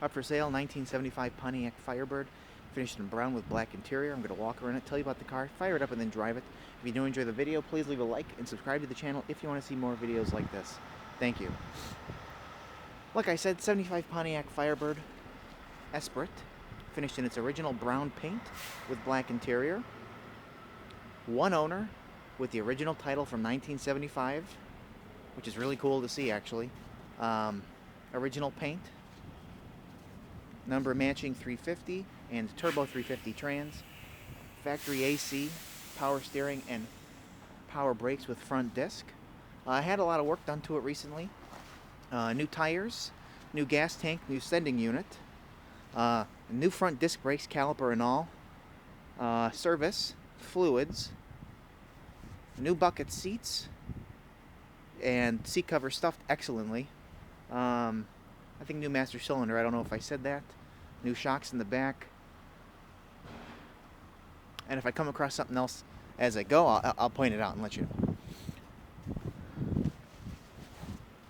Up for sale, 1975 Pontiac Firebird, finished in brown with black interior. I'm going to walk around it, tell you about the car, fire it up, and then drive it. If you do enjoy the video, please leave a like and subscribe to the channel if you want to see more videos like this. Thank you. Like I said, 75 Pontiac Firebird Esprit, finished in its original brown paint with black interior. One owner with the original title from 1975, which is really cool to see, actually. Original paint. Number matching 350 and turbo 350 trans. Factory AC, power steering, and power brakes with front disc. I had a lot of work done to it recently. New tires, new gas tank, new sending unit, new front disc brakes, caliper and all. Service, fluids, new bucket seats, and seat cover stuffed excellently. I think new master cylinder, I don't know if I said that. New shocks in the back. And if I come across something else as I go, I'll point it out and let you know.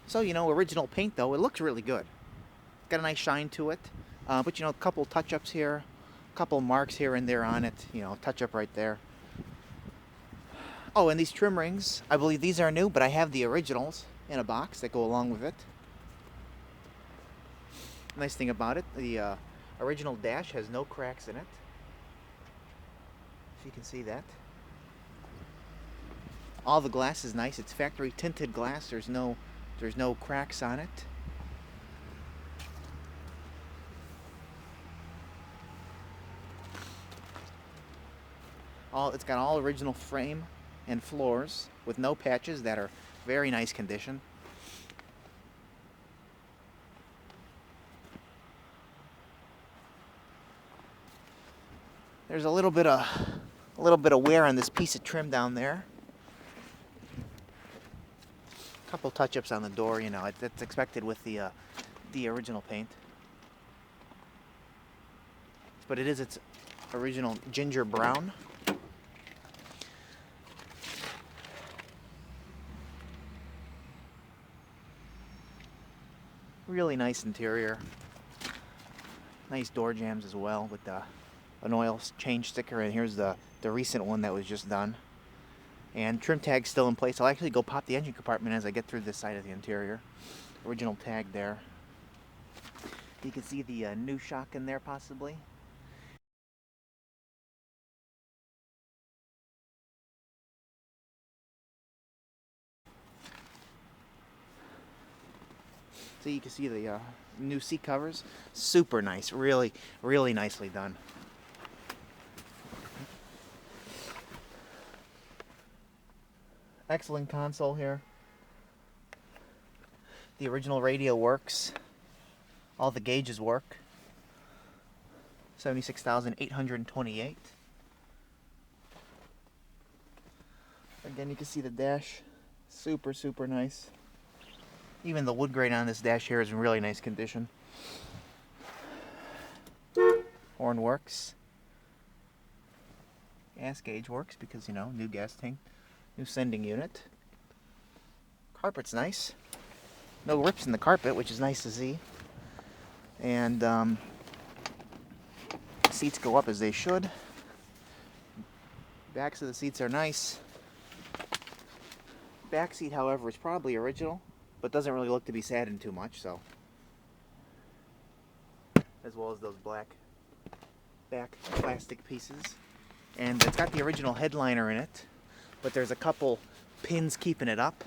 So, original paint though, it looks really good. Got a nice shine to it. But a couple touch-ups here, a couple marks here and there on it. Touch-up right there. Oh, and these trim rings, I believe these are new, but I have the originals in a box that go along with it. Nice thing about it, the original dash has no cracks in it. If you can see that. All the glass is nice. It's factory tinted glass. There's no cracks on it. It's got all original frame and floors with no patches that are very nice condition. There's a little bit of wear on this piece of trim down there. A couple touch-ups on the door, it's expected with the original paint. But it is its original ginger brown. Really nice interior. Nice door jambs as well with an oil change sticker, and here's the recent one that was just done. And trim tag's still in place. I'll actually go pop the engine compartment as I get through this side of the interior. Original tag there. You can see the new shock in there possibly. So you can see the new seat covers. Super nice. Really, really nicely done. Excellent console here. The original radio works. All the gauges work. 76,828. Again, you can see the dash. Super, super nice. Even the wood grain on this dash here is in really nice condition. Horn works. Gas gauge works because, new gas tank. New sending unit. Carpet's nice. No rips in the carpet, which is nice to see. And seats go up as they should. Backs of the seats are nice. Back seat, however, is probably original, but doesn't really look to be satin too much, so. As well as those black back plastic pieces. And it's got the original headliner in it. But there's a couple pins keeping it up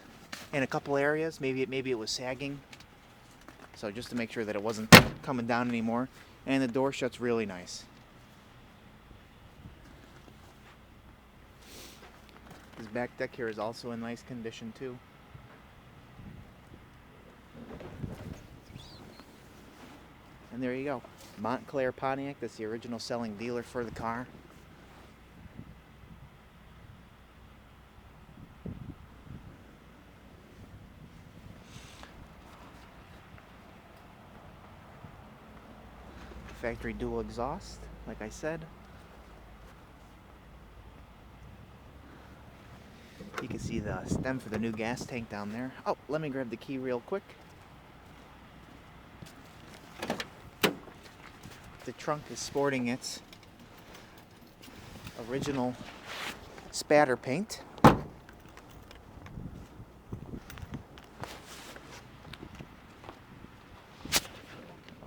in a couple areas. Maybe it was sagging. So just to make sure that it wasn't coming down anymore. And the door shuts really nice. This back deck here is also in nice condition too. And there you go. Montclair Pontiac, that's the original selling dealer for the car. Factory dual exhaust, like I said. You can see the stem for the new gas tank down there. Oh, let me grab the key real quick. the trunk is sporting its original spatter paint. Oh,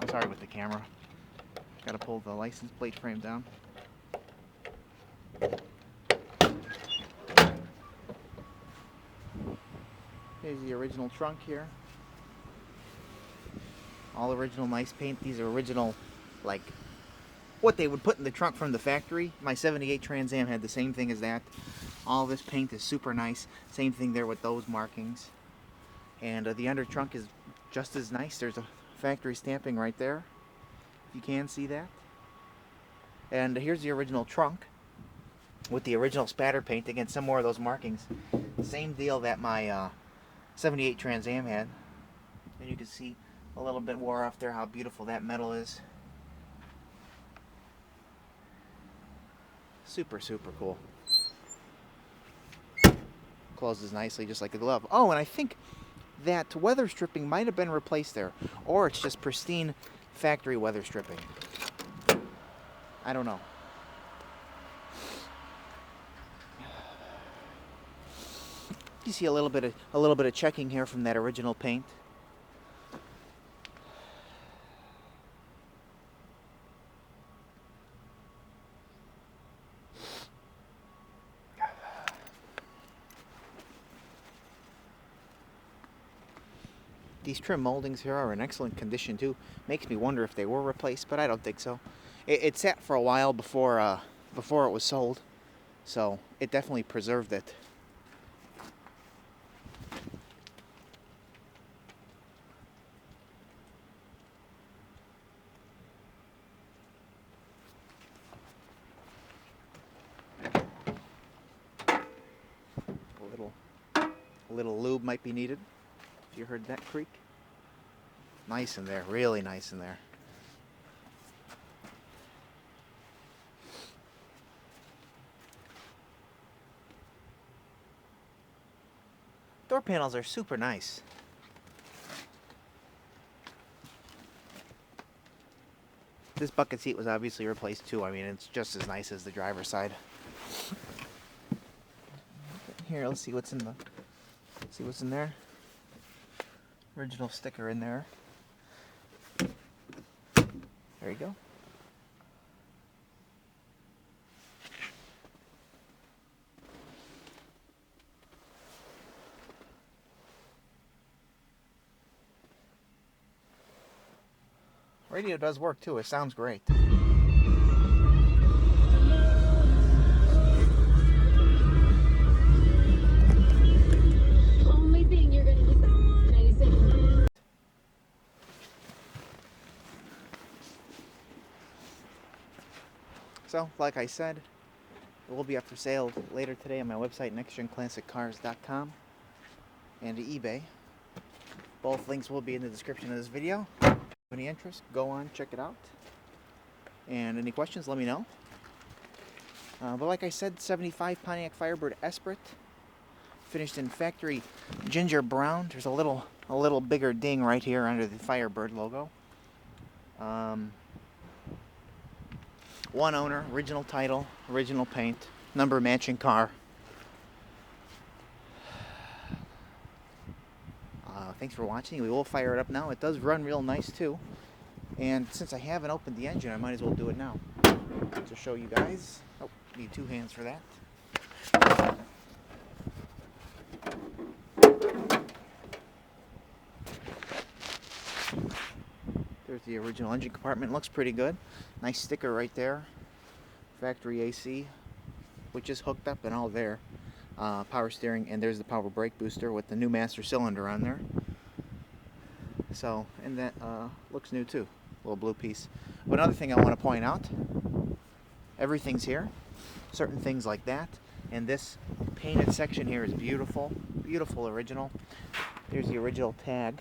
sorry with the camera. Gotta pull the license plate frame down. Here's the original trunk here. All original nice paint. These are original, like, what they would put in the trunk from the factory. My 78 Trans Am had the same thing as that. All this paint is super nice. Same thing there with those markings. And the under trunk is just as nice. There's a factory stamping right there. You can see that. And here's the original trunk with the original spatter paint. Again, some more of those markings. Same deal that my 78 Trans Am had. And you can see a little bit wore off there, how beautiful that metal is. Super, super cool. Closes nicely just like a glove. Oh, and I think that weather stripping might have been replaced there. Or it's just pristine factory weather stripping. I don't know. You see a little bit of checking here from that original paint. These trim moldings here are in excellent condition too. Makes me wonder if they were replaced, but I don't think so. It sat for a while before it was sold, so it definitely preserved it. A little lube might be needed. If you heard that creak. Nice in there, really nice in there. Door panels are super nice. This bucket seat was obviously replaced too. I mean, it's just as nice as the driver's side. Here, let's see what's in there. Original sticker in there. There you go. Radio does work too. It sounds great. So, like I said, it will be up for sale later today on my website, nextgenclassiccars.com, and eBay. Both links will be in the description of this video. If you have any interest, go on, check it out. And any questions, let me know. But like I said, 75 Pontiac Firebird Esprit, finished in factory ginger brown. There's a little bigger ding right here under the Firebird logo. One owner, original title, original paint, number matching car. Thanks for watching. We will fire it up now. It does run real nice too. And since I haven't opened the engine, I might as well do it now to show you guys. Oh, need two hands for that. There's the original engine compartment. Looks pretty good. Nice sticker right there. Factory AC, which is hooked up and all there. Power steering, and there's the power brake booster with the new master cylinder on there. So, and that looks new too. Little blue piece. But another thing I want to point out, everything's here. Certain things like that. And this painted section here is beautiful. Beautiful original. There's the original tag.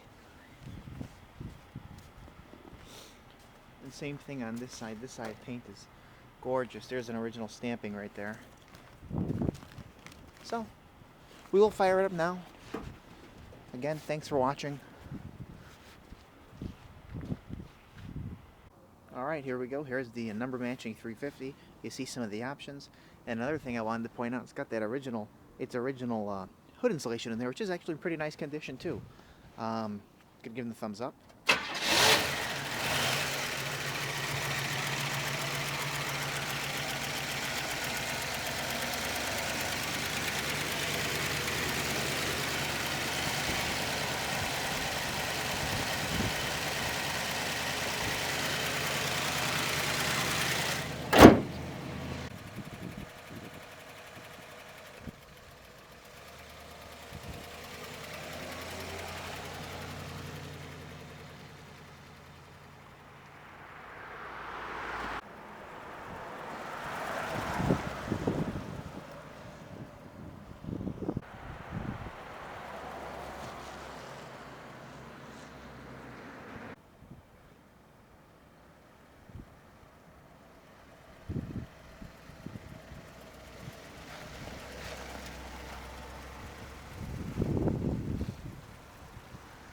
And same thing on this side. This side paint is gorgeous. There's an original stamping right there. So, we will fire it up now. Again, thanks for watching. Alright, here we go. Here's the number matching 350. You see some of the options. And another thing I wanted to point out, it's got that original hood insulation in there, which is actually in pretty nice condition too. Could give them the thumbs up.